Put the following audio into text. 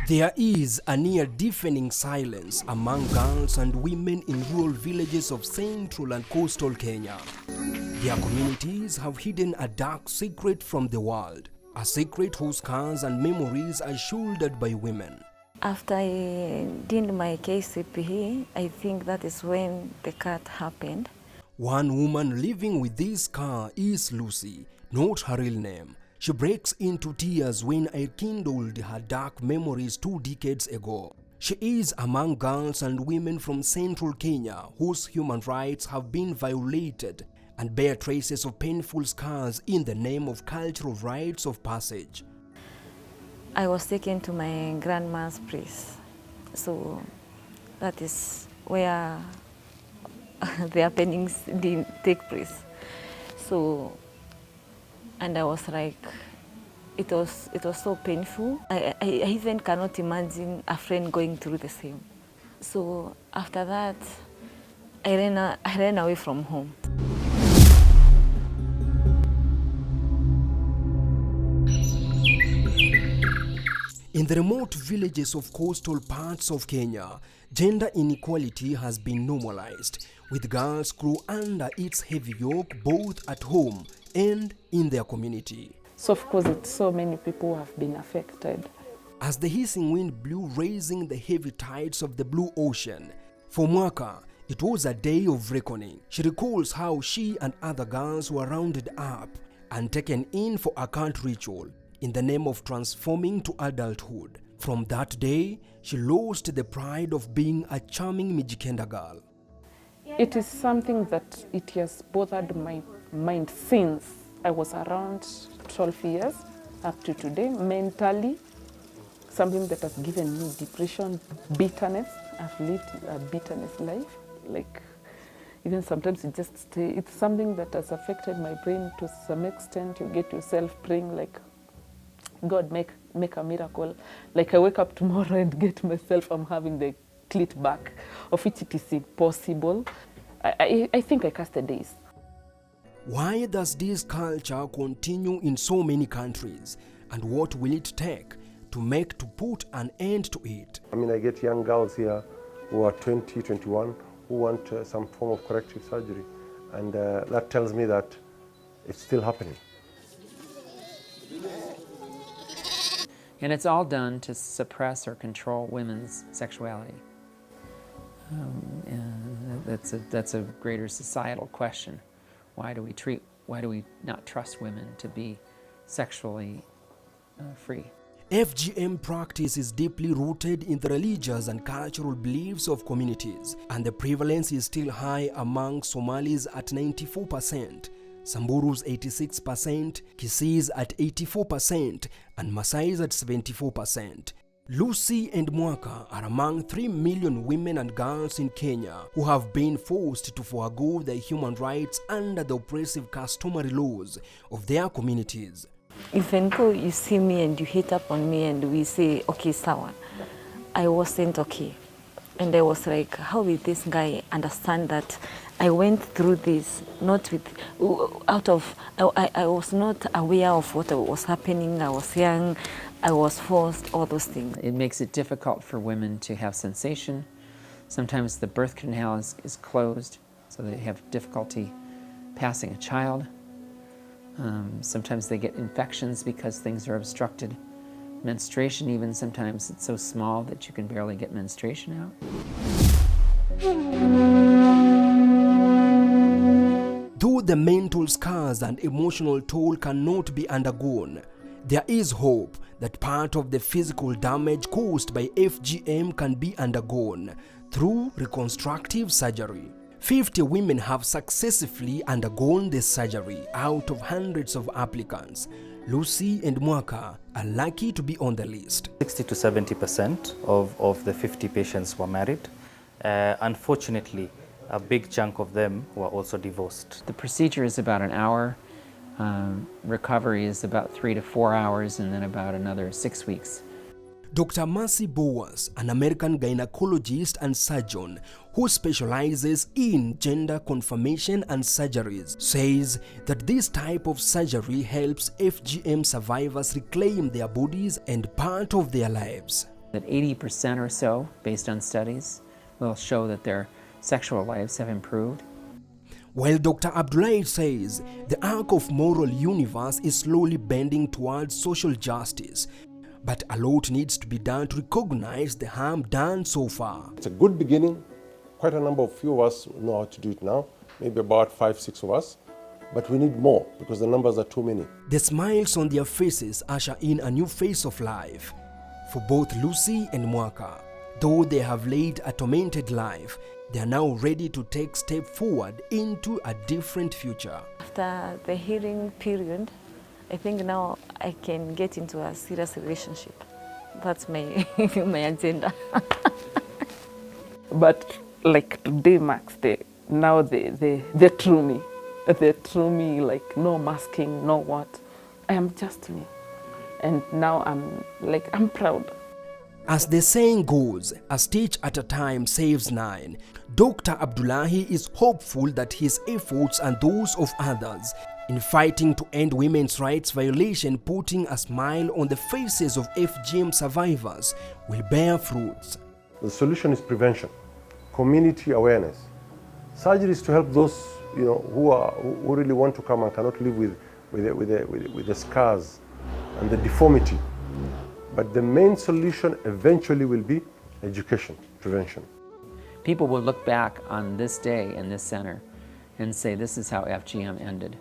There is a near-deafening silence among girls and women in rural villages of central and coastal Kenya. Their communities have hidden a dark secret from the world, a secret whose scars and memories are shouldered by women. After I did my KCPE, I think that is when the cut happened. One woman living with this scar is Lucy, not her real name. She breaks into tears when I rekindled her dark memories 2 decades ago. She is among girls and women from central Kenya whose human rights have been violated and bear traces of painful scars in the name of cultural rites of passage. I was taken to my grandma's place, so that is where the happenings didn't take place. And I was like, it was so painful. I even cannot imagine a friend going through the same. So after that, I ran away from home. In the remote villages of coastal parts of Kenya, gender inequality has been normalized, with girls grow under its heavy yoke both at home and in their community. So of course, so many people have been affected. As the hissing wind blew, raising the heavy tides of the blue ocean, for Mwaka, it was a day of reckoning. She recalls how she and other girls were rounded up and taken in for a cult ritual in the name of transforming to adulthood. From that day, she lost the pride of being a charming Mijikenda girl. It is something that it has bothered my mind since I was around 12 years up to today. Mentally, something that has given me depression, bitterness. I've lived a bitterness life. Like, even sometimes it's something that has affected my brain to some extent. You get yourself praying like, God, make a miracle. Like I wake up tomorrow and get myself, I'm having the clit back, of which it is impossible. I think I cast the days. Why does this culture continue in so many countries? And what will it take to put an end to it? I mean, I get young girls here who are 20, 21, who want some form of corrective surgery. And that tells me that it's still happening. And it's all done to suppress or control women's sexuality. And that's a greater societal question. Why do we not trust women to be sexually free? FGM practice is deeply rooted in the religious and cultural beliefs of communities, and the prevalence is still high among Somalis at 94%, Samburus 86%, Kisis at 84%, and Maasais at 74%. Lucy and Mwaka are among 3 million women and girls in Kenya who have been forced to forego their human rights under the oppressive customary laws of their communities. Even though you see me and you hit up on me and we say, okay, sawa, I wasn't okay. And I was like, how will this guy understand that I went through this, not with, I was not aware of what was happening. I was young, I was forced, all those things. It makes it difficult for women to have sensation. Sometimes the birth canal is closed, so they have difficulty passing a child. Sometimes they get infections because things are obstructed. Menstruation even, sometimes it's so small that you can barely get menstruation out. Though the mental scars and emotional toll cannot be undergone, there is hope that part of the physical damage caused by FGM can be undergone through reconstructive surgery. 50 women have successfully undergone this surgery out of hundreds of applicants. Lucy and Mwaka are lucky to be on the list. 60 to 70% of the 50 patients were married. Unfortunately, a big chunk of them were also divorced. The procedure is about an hour. Recovery is about 3 to 4 hours, and then about another 6 weeks. Dr. Mercy Bowers, an American gynecologist and surgeon who specializes in gender confirmation and surgeries, says that this type of surgery helps FGM survivors reclaim their bodies and part of their lives. That 80% or so, based on studies, will show that their sexual lives have improved. While Dr. Abdullahi says the arc of moral universe is slowly bending towards social justice, but a lot needs to be done to recognize the harm done so far. It's a good beginning. Quite a number of few of us know how to do it now, maybe about 5, 6 of us, but we need more because the numbers are too many. The smiles on their faces usher in a new phase of life for both Lucy and Mwaka. Though they have led a tormented life, they are now ready to take a step forward into a different future. After the healing period, I think now I can get into a serious relationship. That's my, my agenda. But like today marks the true me. The true me, like no masking, no what. I am just me. And now I'm proud. As the saying goes, a stitch at a time saves 9. Dr. Abdullahi is hopeful that his efforts and those of others in fighting to end women's rights violation, putting a smile on the faces of FGM survivors, will bear fruits. The solution is prevention, community awareness. Surgery is to help those who really want to come and cannot live with the scars and the deformity. But the main solution eventually will be education, prevention. People will look back on this day in this center and say, this is how FGM ended.